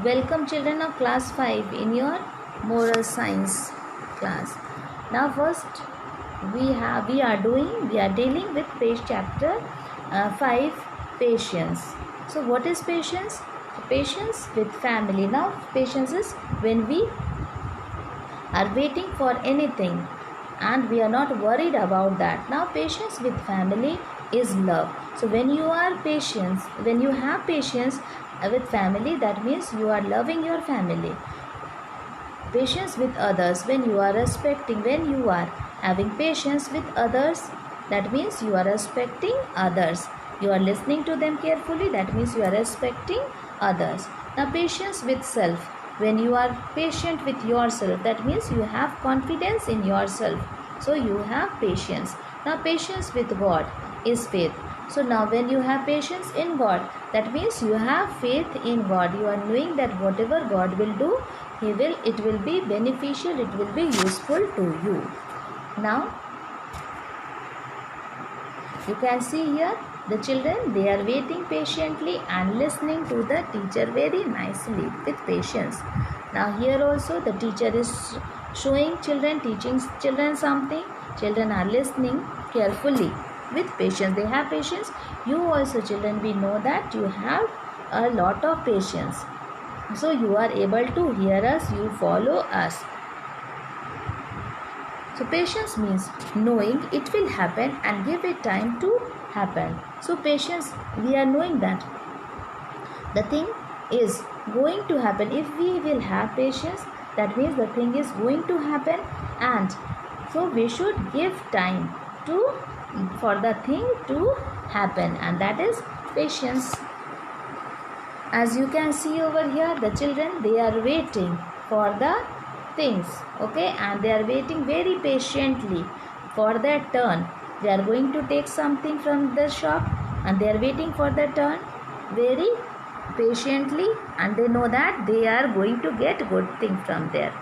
Welcome children of class 5 in your moral science class. Now first we are dealing with page chapter 5, patience. So what is patience? Patience with family. Now patience is when we are waiting for anything and we are not worried about that. Now patience with family is love. So when you have patience with family, that means you are loving your family. Patience with others, when you are having patience with others, that means you are respecting others. You are listening to them carefully, that means you are respecting others. Now patience with self, when you are patient with yourself, that means you have confidence in yourself, so you have patience. Now patience with God is faith. So now when you have patience in God, that means you have faith in God. You are knowing that whatever God will do, it will be beneficial, it will be useful to you. Now you can see here the children, they are waiting patiently and listening to the teacher very nicely with patience. Now here also the teacher is showing children, teaching children something. Children are listening carefully with patience. They have patience. You also children, we know that you have a lot of patience. So you are able to hear us, you follow us. So patience means knowing it will happen and give it time to happen. So patience, we are knowing that the thing is going to happen. If we will have patience, that means the thing is going to happen, and so we should give time for the thing to happen, and that is patience. As you can see over here, the children, they are waiting for the things, okay, and they are waiting very patiently for their turn. They are going to take something from the shop and they are waiting for their turn very patiently, and they know that they are going to get good thing from there.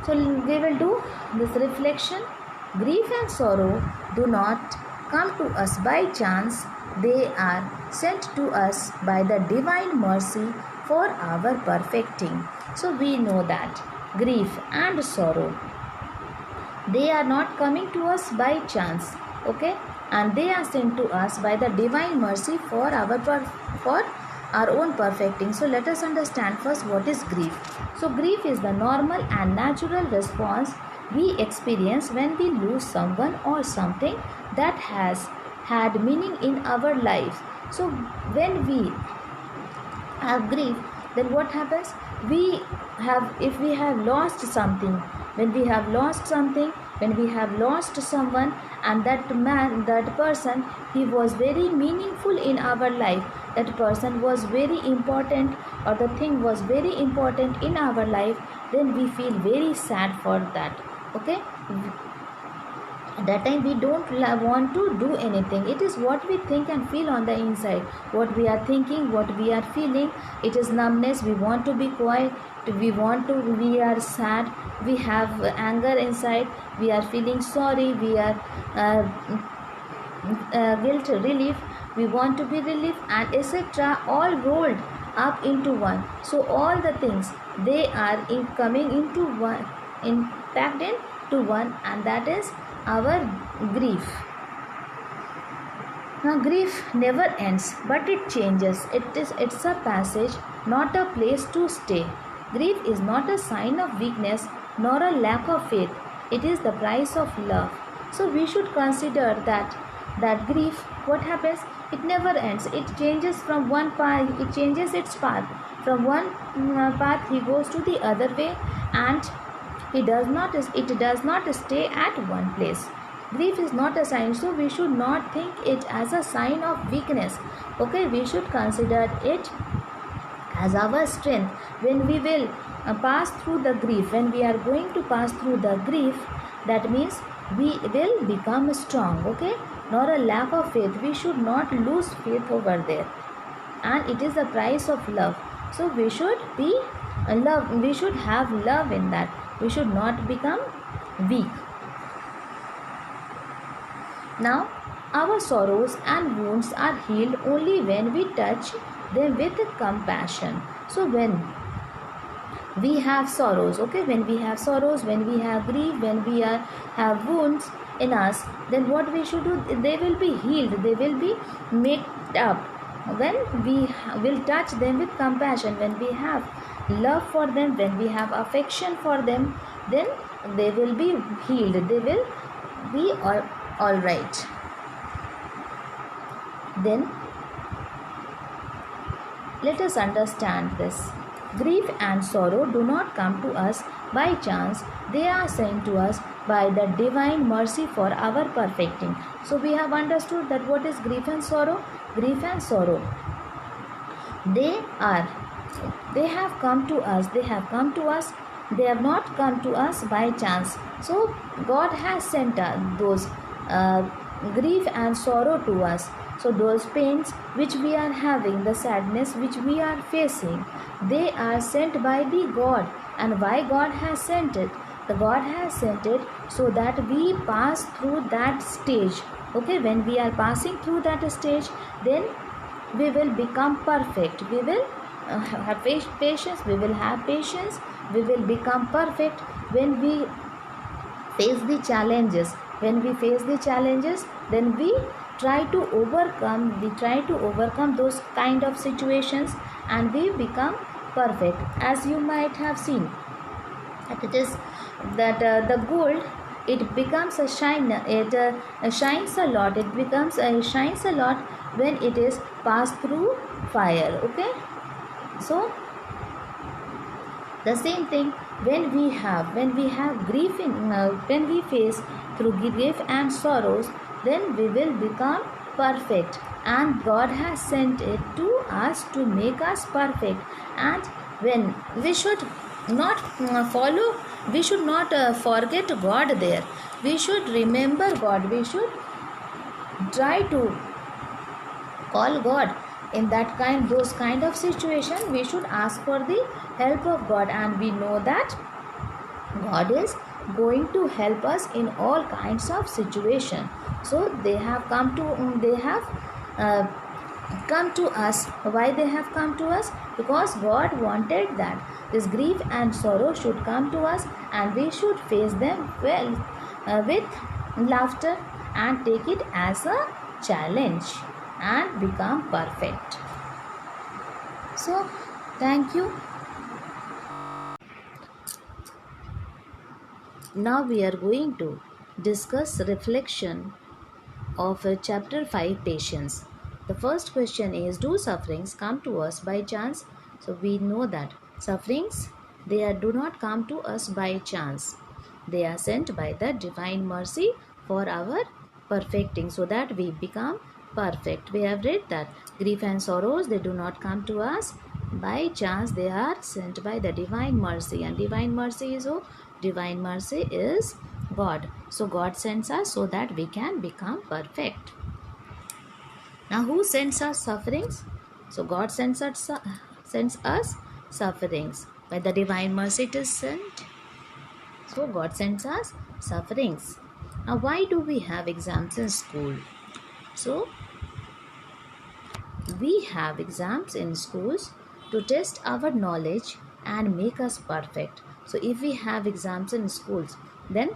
So we will do this reflection. Grief and sorrow do not come to us by chance. They are sent to us by the divine mercy for our perfecting. So we know that grief and sorrow, they are not coming to us by chance, okay, and they are sent to us by the divine mercy for our own perfecting. So let us understand first what is grief. So grief is the normal and natural response we experience when we lose someone or something that has had meaning in our lives. So when we have grief, then what happens? If we have lost something, when we have lost something, when we have lost someone, and that person, he was very meaningful in our life, that person was very important, or the thing was very important in our life, then we feel very sad for that, okay. At that time we don't want to do anything. It is what we think and feel on the inside, what we are thinking, what we are feeling. It is numbness. We want to be quiet, we are sad, we have anger inside, we are feeling sorry, we are guilt relief, we want to be relief, and etc., all rolled up into one. So all the things, they are coming into one, packed into one, and that is our grief. Now grief never ends, but it changes. It's a passage, not a place to stay. Grief is not a sign of weakness nor a lack of faith. It is the price of love. So we should consider that grief, what happens? It never ends. It changes from one path. It changes its path. From one path he goes to the other way, and it does not stay at one place. Grief is not a sign, so we should not think it as a sign of weakness, okay. We should consider it as our strength. When we will pass through the grief, when we are going to pass through the grief, that means we will become strong, okay, nor a lack of faith. We should not lose faith over there, and it is the price of love. So we should be love, we should have love in that. We should not become weak. Now our sorrows and wounds are healed only when we touch them with compassion. So when we have sorrows, okay, when we have sorrows, when we have grief, when we have wounds in us, then what we should do, they will be healed, they will be made up when we will touch them with compassion, when we have love for them, when we have affection for them, then they will be healed, they will be all right. Then let us understand this. Grief and sorrow do not come to us by chance, they are sent to us by the divine mercy for our perfecting. So we have understood that what is grief and sorrow? Grief and sorrow, they have come to us, they have come to us, they have not come to us by chance. So God has sent those grief and sorrow to us. So those pains which we are having, the sadness which we are facing, they are sent by the God. And why God has sent it? The God has sent it so that we pass through that stage. Okay, when we are passing through that stage, then we will become perfect. We will have patience. We will have patience. We will become perfect when we face the challenges. When we face the challenges, then we try to overcome those kind of situations, and we become perfect. As you might have seen, that it is that the gold, it becomes a shine, it shines a lot, it becomes shines a lot when it is passed through fire. Okay, so the same thing, when we have grief in when we face through grief and sorrows, then we will become perfect, and God has sent it to us to make us perfect. And when we should not we should not forget God there, we should remember God, we should try to call God in those kind of situation. We should ask for the help of God, and we know that God is going to help us in all kinds of situation. So they have come to us. Why they have come to us? Because God wanted that this grief and sorrow should come to us, and we should face them well, with laughter, and take it as a challenge and become perfect. So thank you. Now we are going to discuss reflection of chapter 5, patience. The first question is, do sufferings come to us by chance? So we know that sufferings, do not come to us by chance. They are sent by the divine mercy for our perfecting, so that we become perfect. We have read that grief and sorrows, they do not come to us by chance, they are sent by the divine mercy. And divine mercy is divine mercy is God. So God sends us so that we can become perfect. Now who sends us sufferings? So God sends us sufferings. By the divine mercy it is sent. So God sends us sufferings. Now why do we have exams in school? So we have exams in schools to test our knowledge and make us perfect. So if we have exams in schools, then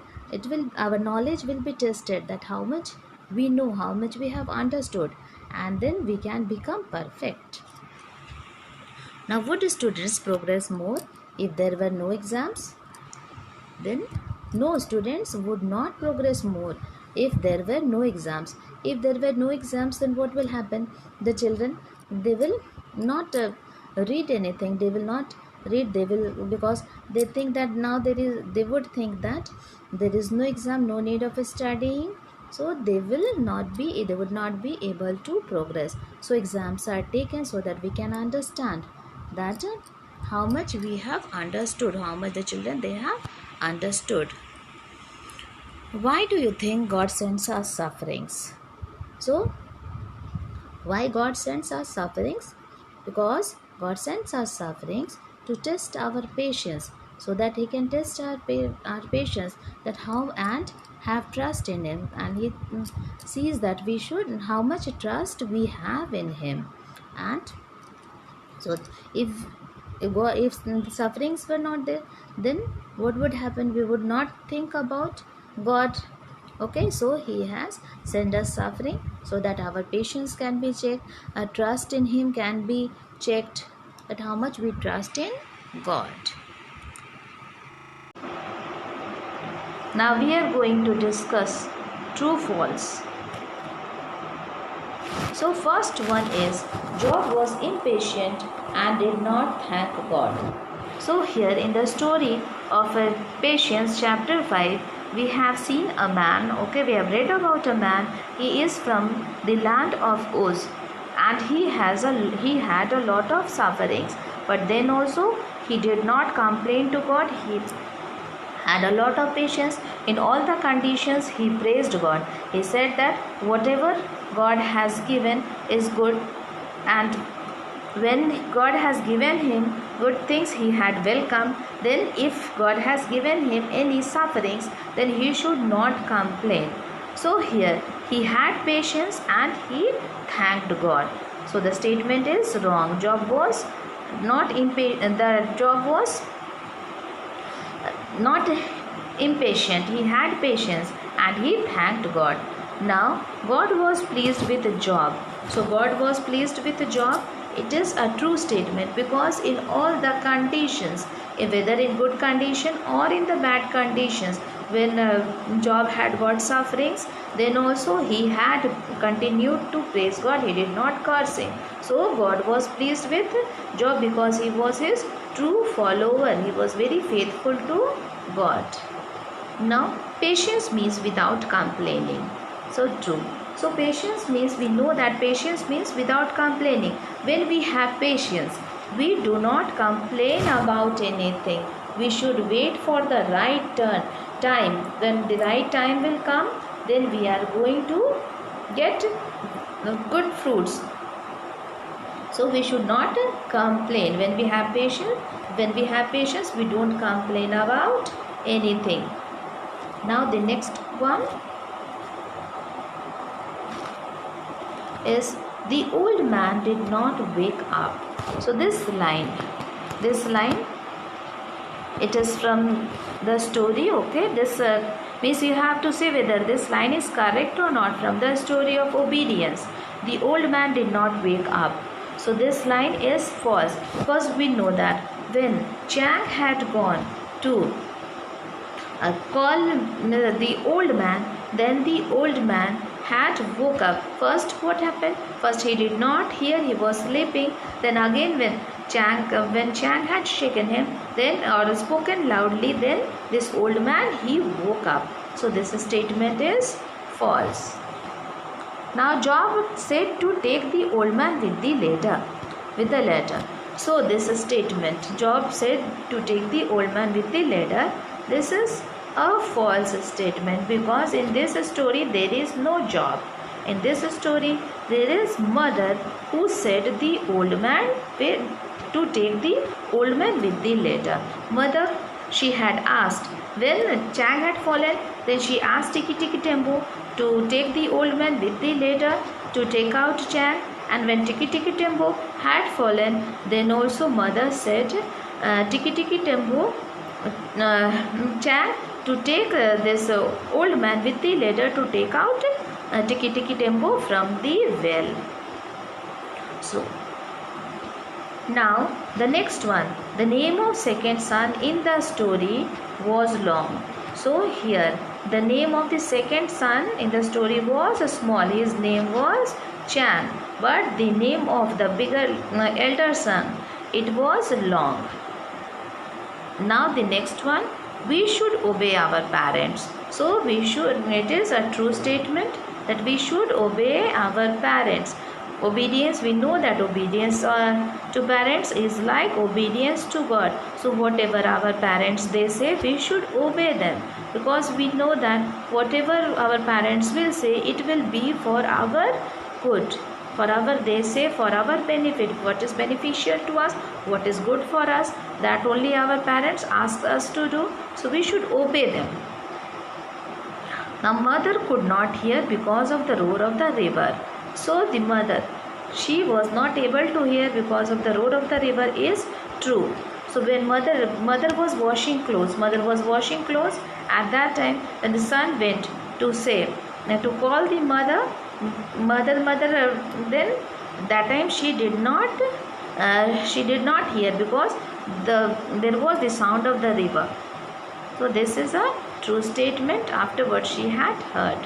our knowledge will be tested, that how much we know, how much we have understood, and then we can become perfect. Now would students progress more if there were no exams? Then no, students would not progress more if there were no exams. If there were no exams, then what will happen? The children, they will not read anything, they will not read, they will, because they think that now they would think that there is no exam, no need of studying, so they would not be able to progress. So exams are taken so that we can understand that how much we have understood, how much the children they have understood. Why do you think God sends us sufferings? So why God sends us sufferings? Because God sends us sufferings to test our patience, so that He can test our patience, that how, and have trust in Him, and He sees that we should, how much trust we have in Him. And So if the sufferings were not there, then what would happen? We would not think about God. Okay, so he has sent us suffering so that our patience can be checked, our trust in him can be checked, that how much we trust in God. Now we are going to discuss true false. So first one is, Job was impatient and did not thank God. So here in the story of Patience chapter 5, we have seen a man, okay, we have read about a man. He is from the land of Uz, and he had a lot of sufferings, but then also he did not complain to God. He had a lot of patience. In all the conditions, he praised God. He said that whatever God has given is good, and when God has given him good things, he had welcomed. Then if God has given him any sufferings, then he should not complain. So here he had patience and he thanked God. So the statement is wrong. Job was not impatient. The Job was not impatient. He had patience and he thanked God. Now God was pleased with Job. So God was pleased with Job. It is a true statement, because in all the conditions, whether in good condition or in the bad conditions, when Job had got sufferings, then also he had continued to praise God. He did not curse him. So God was pleased with Job because he was his true follower. He was very faithful to God. Now patience means without complaining. So true. So patience means, we know that patience means without complaining. When we have patience, we do not complain about anything. We should wait for the right time. When the right time will come, then we are going to get good fruits. So we should not complain. When we have patience, we don't complain about anything. Now the next one is, the old man did not wake up. So this line, it is from the story, okay. This means you have to say whether this line is correct or not, from the story of obedience. The old man did not wake up. So this line is false, because we know that when Chang had gone to call the old man, then the old man had woke up. First what happened? First he did not hear, he was sleeping. Then again when Chang had shaken him, then or spoken loudly, then this old man, he woke up. So this statement is false. Now Job said to take the old man with the ladder. So this statement, Job said to take the old man with the ladder, this is a false statement, because in this story there is no Job. In this story there is mother who said the old man to take the old man with the ladder. Mother, she had asked, when Chang had fallen, then she asked Tiki Tiki Tembo to take the old man with the ladder to take out Chang. And when Tiki Tiki Tembo had fallen, then also mother said Tiki Tiki Tembo Chang to take this old man with the ladder to take out Tiki Tiki Tembo from the well. So now the next one, the name of second son in the story was Long. So here the name of the second son in the story was small. His name was Chang, but the name of the bigger elder son, it was Long. Now the next one, we should obey our parents. So we should, it is a true statement that we should obey our parents. Obedience, we know that obedience to parents is like obedience to God. So whatever our parents they say, we should obey them, because we know that whatever our parents will say, it will be for our good, for our, they say, for our benefit. What is beneficial to us, what is good for us, that only our parents ask us to do. So we should obey them. Now mother could not hear because of the roar of the river. So the mother, she was not able to hear because of the road of the river is true. So when mother was washing clothes, at that time when the son went to say to call the mother, then that time she did not hear because there was the sound of the river. So this is a true statement. Afterwards she had heard.